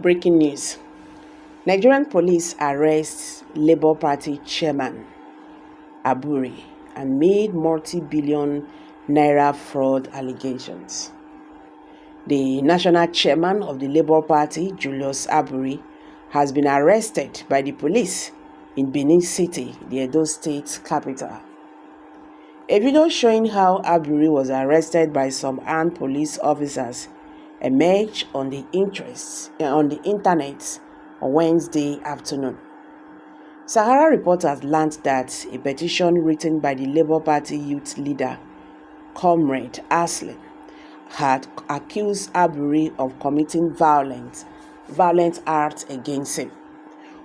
Breaking news. Nigerian police arrest Labour Party chairman Abure amid multi-billion-naira fraud allegations. The national chairman of the Labour Party, Julius Abure, has been arrested by the police in Benin City, the Edo State capital. A video showing how Abure was arrested by some armed police officers emerged on the internet on Wednesday afternoon. Sahara reporters learned that a petition written by the Labour Party youth leader, Comrade Aslim, had accused Abure of committing violent acts against him.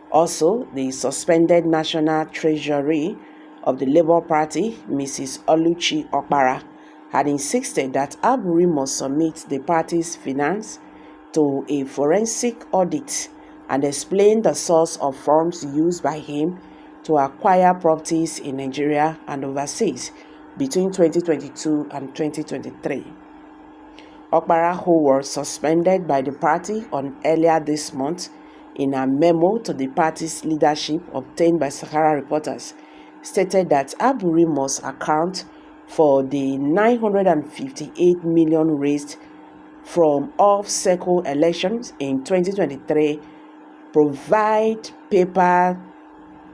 Also, the suspended National Treasury of the Labour Party, Mrs. Oluchi Okpara, had insisted that Abure must submit the party's finance to a forensic audit and explain the source of funds used by him to acquire properties in Nigeria and overseas between 2022 and 2023. Okpara, who was suspended by the party earlier this month, in a memo to the party's leadership obtained by Sahara reporters, stated that Abure must account for the 958 million raised from off-cycle elections in 2023, provide paper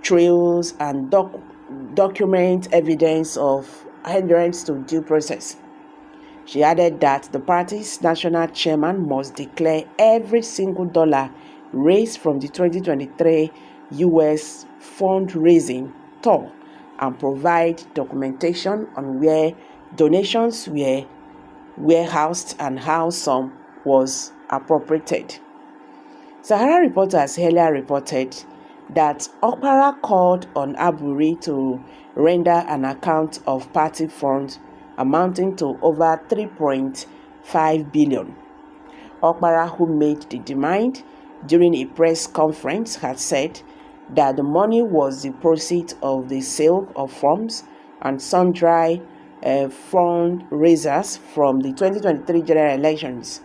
trails and document evidence of adherence to due process. She added that the party's national chairman must declare every single dollar raised from the 2023 U.S. fundraising tour and provide documentation on where donations were warehoused and how some was appropriated. Sahara reporters earlier reported that Okpara called on Abure to render an account of party funds amounting to over 3.5 billion. Okpara, who made the demand during a press conference, had said that the money was the proceeds of the sale of farms and sundry fundraisers from the 2023 general elections.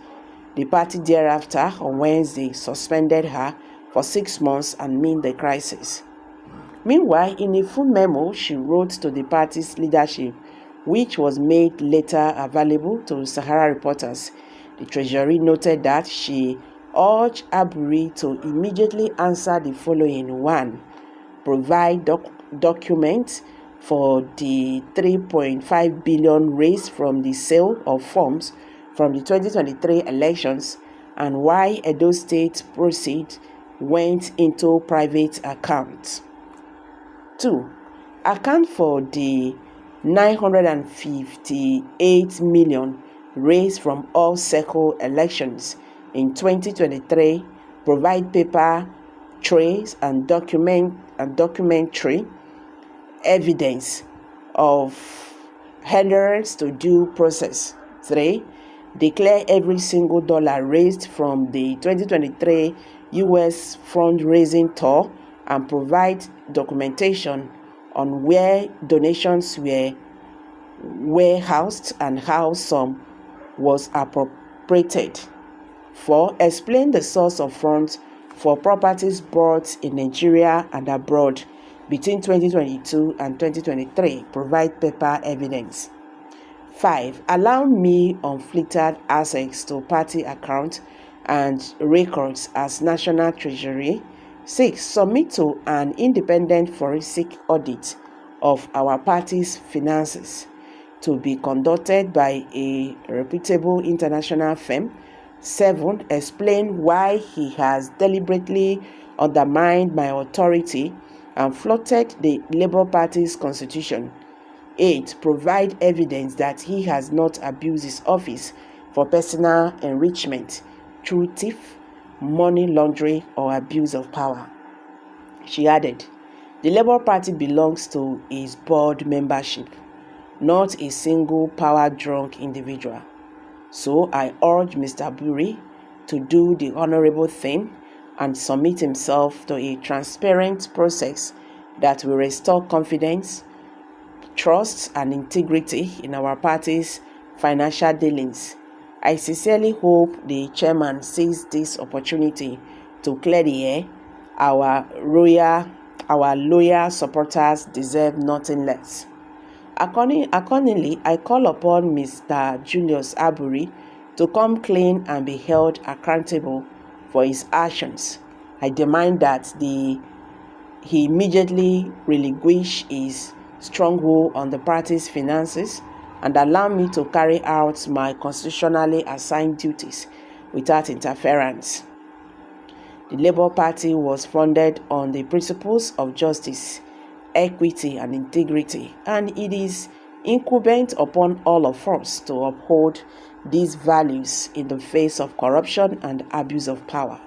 The party thereafter, on Wednesday, suspended her for 6 months amid the crisis. Meanwhile, in a full memo she wrote to the party's leadership, which was made later available to Sahara reporters, the Treasury noted that she urged Abure to immediately answer the following: 1. Provide documents for the 3.5 billion raised from the sale of farms from the 2023 elections and why Edo State proceeds went into private accounts. 2. Account for the 958 million raised from all cycle elections in 2023, provide paper trails and documentary evidence of adherence to due process. 3. Declare every single dollar raised from the 2023 U.S. fundraising tour and provide documentation on where donations were warehoused and how some was appropriated. 4. Explain the source of funds for properties bought in Nigeria and abroad between 2022 and 2023. Provide paper evidence. 5. Allow me unfiltered access to party accounts and records as National Treasury. 6. Submit to an independent forensic audit of our party's finances to be conducted by a reputable international firm. 7. Explain why he has deliberately undermined my authority and flouted the Labour Party's constitution. 8. Provide evidence that he has not abused his office for personal enrichment through theft, money laundering, or abuse of power. She added, the Labour Party belongs to its board membership, not a single power-drunk individual. So I urge Mr. Abure to do the honorable thing and submit himself to a transparent process that will restore confidence, trust, and integrity in our party's financial dealings I sincerely hope the chairman sees this opportunity to clear the air. Our loyal supporters deserve nothing less. Accordingly, I call upon Mr. Julius Abure to come clean and be held accountable for his actions. I demand that he immediately relinquish his stronghold on the party's finances and allow me to carry out my constitutionally assigned duties without interference. The Labour Party was founded on the principles of justice, equity, and integrity, and it is incumbent upon all of us to uphold these values in the face of corruption and abuse of power.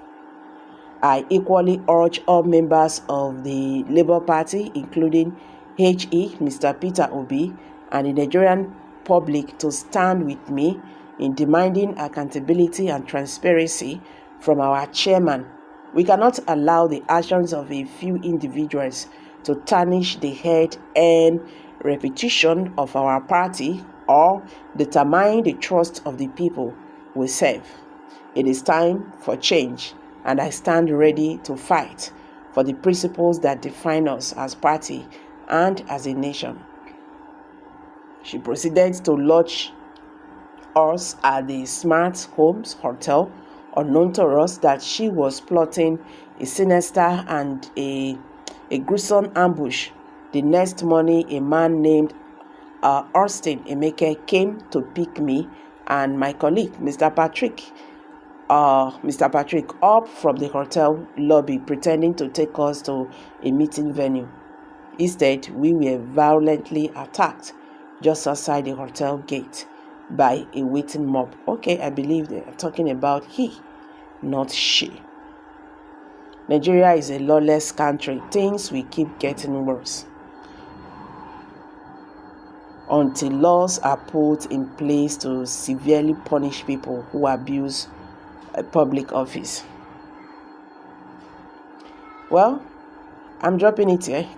I equally urge all members of the Labour Party, including Mr. Peter Obi, and the Nigerian public to stand with me in demanding accountability and transparency from our chairman. We cannot allow the actions of a few individuals to tarnish the head and reputation of our party or determine the trust of the people we serve. It is time for change, and I stand ready to fight for the principles that define us as party and as a nation. She proceeded to lodge us at the Smart Homes Hotel, unknown to us that she was plotting a sinister and a gruesome ambush. The next morning, a man named Austin Emeke came to pick me and my colleague, Mr. Patrick, up from the hotel lobby, pretending to take us to a meeting venue. Instead, we were violently attacked just outside the hotel gate by a waiting mob. Okay, I believe they are talking about he, not she. Nigeria is a lawless country. Things will keep getting worse until laws are put in place to severely punish people who abuse public office. Well, I'm dropping it here.